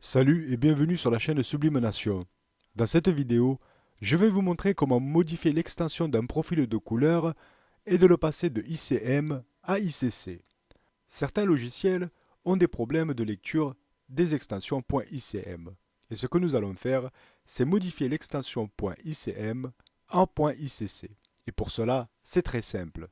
Salut et bienvenue sur la chaîne Sublime Nation. Dans cette vidéo, je vais vous montrer comment modifier l'extension d'un profil de couleur et de le passer de ICM à ICC. Certains logiciels ont des problèmes de lecture des extensions .icm. Et ce que nous allons faire, c'est modifier l'extension .icm en .icc. Et pour cela, c'est très simple.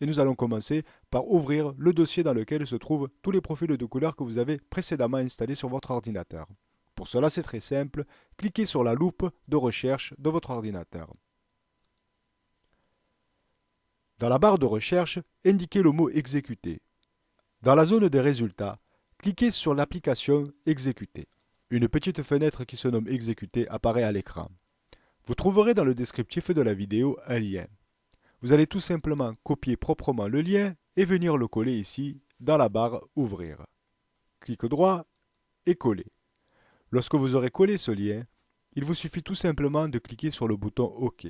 Et nous allons commencer par ouvrir le dossier dans lequel se trouvent tous les profils de couleurs que vous avez précédemment installés sur votre ordinateur. Pour cela, c'est très simple. Cliquez sur la loupe de recherche de votre ordinateur. Dans la barre de recherche, indiquez le mot exécuter. Dans la zone des résultats, cliquez sur l'application exécuter. Une petite fenêtre qui se nomme exécuter apparaît à l'écran. Vous trouverez dans le descriptif de la vidéo un lien. Vous allez tout simplement copier proprement le lien et venir le coller ici dans la barre Ouvrir. Clic droit et coller. Lorsque vous aurez collé ce lien, il vous suffit tout simplement de cliquer sur le bouton OK.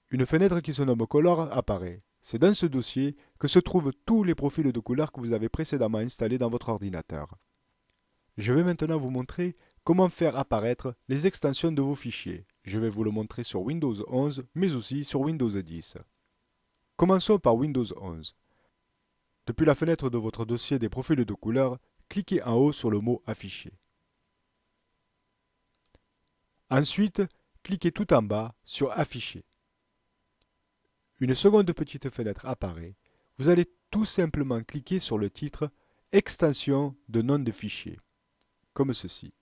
Une fenêtre qui se nomme Color apparaît. C'est dans ce dossier que se trouvent tous les profils de couleurs que vous avez précédemment installés dans votre ordinateur. Je vais maintenant vous montrer comment faire apparaître les extensions de vos fichiers. Je vais vous le montrer sur Windows 11, mais aussi sur Windows 10. Commençons par Windows 11. Depuis la fenêtre de votre dossier des profils de couleurs, cliquez en haut sur le mot Afficher. Ensuite, cliquez tout en bas sur Afficher. Une seconde petite fenêtre apparaît. Vous allez tout simplement cliquer sur le titre Extension de nom de fichier, comme ceci.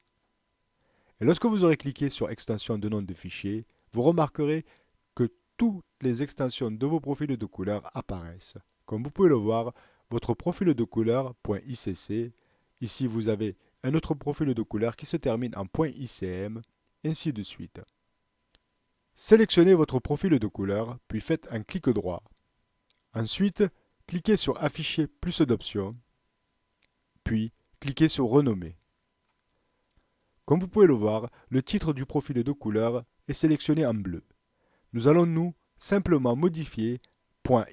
Et lorsque vous aurez cliqué sur Extension de nom de fichier, vous remarquerez que toutes les extensions de vos profils de couleurs apparaissent. Comme vous pouvez le voir, votre profil de couleur .icc, ici vous avez un autre profil de couleur qui se termine en .icm, ainsi de suite. Sélectionnez votre profil de couleur, puis faites un clic droit. Ensuite, cliquez sur Afficher plus d'options, puis cliquez sur Renommer. Comme vous pouvez le voir, le titre du profil de couleur est sélectionné en bleu. Nous allons simplement modifier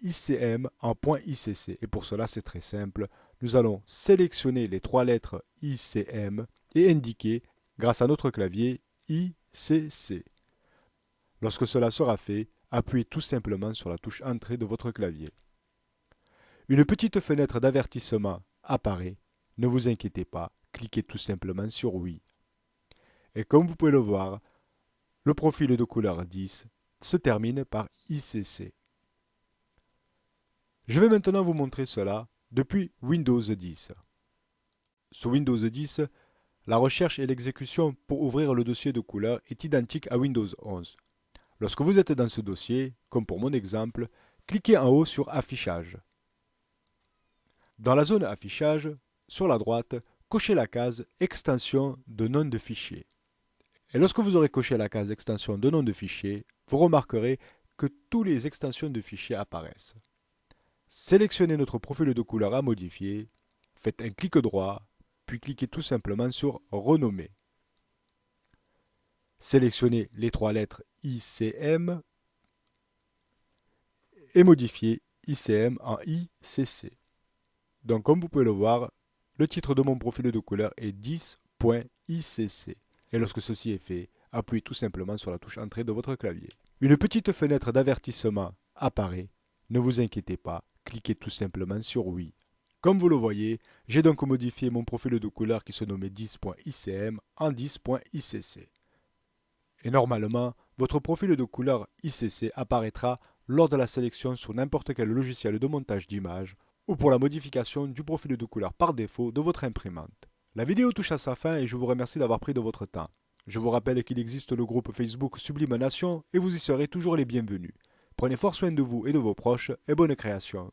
.icm en .icc. Et pour cela, c'est très simple. Nous allons sélectionner les trois lettres ICM et indiquer, grâce à notre clavier, ICC. Lorsque cela sera fait, appuyez tout simplement sur la touche Entrée de votre clavier. Une petite fenêtre d'avertissement apparaît. Ne vous inquiétez pas, cliquez tout simplement sur Oui. Et comme vous pouvez le voir, le profil de couleur 10 se termine par ICC. Je vais maintenant vous montrer cela depuis Windows 10. Sous Windows 10, la recherche et l'exécution pour ouvrir le dossier de couleur est identique à Windows 11. Lorsque vous êtes dans ce dossier, comme pour mon exemple, cliquez en haut sur Affichage. Dans la zone Affichage, sur la droite, cochez la case Extension de nom de fichier. Et lorsque vous aurez coché la case Extension de nom de fichier, vous remarquerez que toutes les extensions de fichiers apparaissent. Sélectionnez notre profil de couleur à modifier, faites un clic droit, puis cliquez tout simplement sur Renommer. Sélectionnez les trois lettres ICM et modifiez ICM en ICC. Donc comme vous pouvez le voir, le titre de mon profil de couleur est 10.icc. Et lorsque ceci est fait, appuyez tout simplement sur la touche Entrée de votre clavier. Une petite fenêtre d'avertissement apparaît. Ne vous inquiétez pas, cliquez tout simplement sur Oui. Comme vous le voyez, j'ai donc modifié mon profil de couleur qui se nommait 10.icm en 10.icc. Et normalement, votre profil de couleur ICC apparaîtra lors de la sélection sur n'importe quel logiciel de montage d'images ou pour la modification du profil de couleur par défaut de votre imprimante. La vidéo touche à sa fin et je vous remercie d'avoir pris de votre temps. Je vous rappelle qu'il existe le groupe Facebook Sublime Nation et vous y serez toujours les bienvenus. Prenez fort soin de vous et de vos proches et bonne création.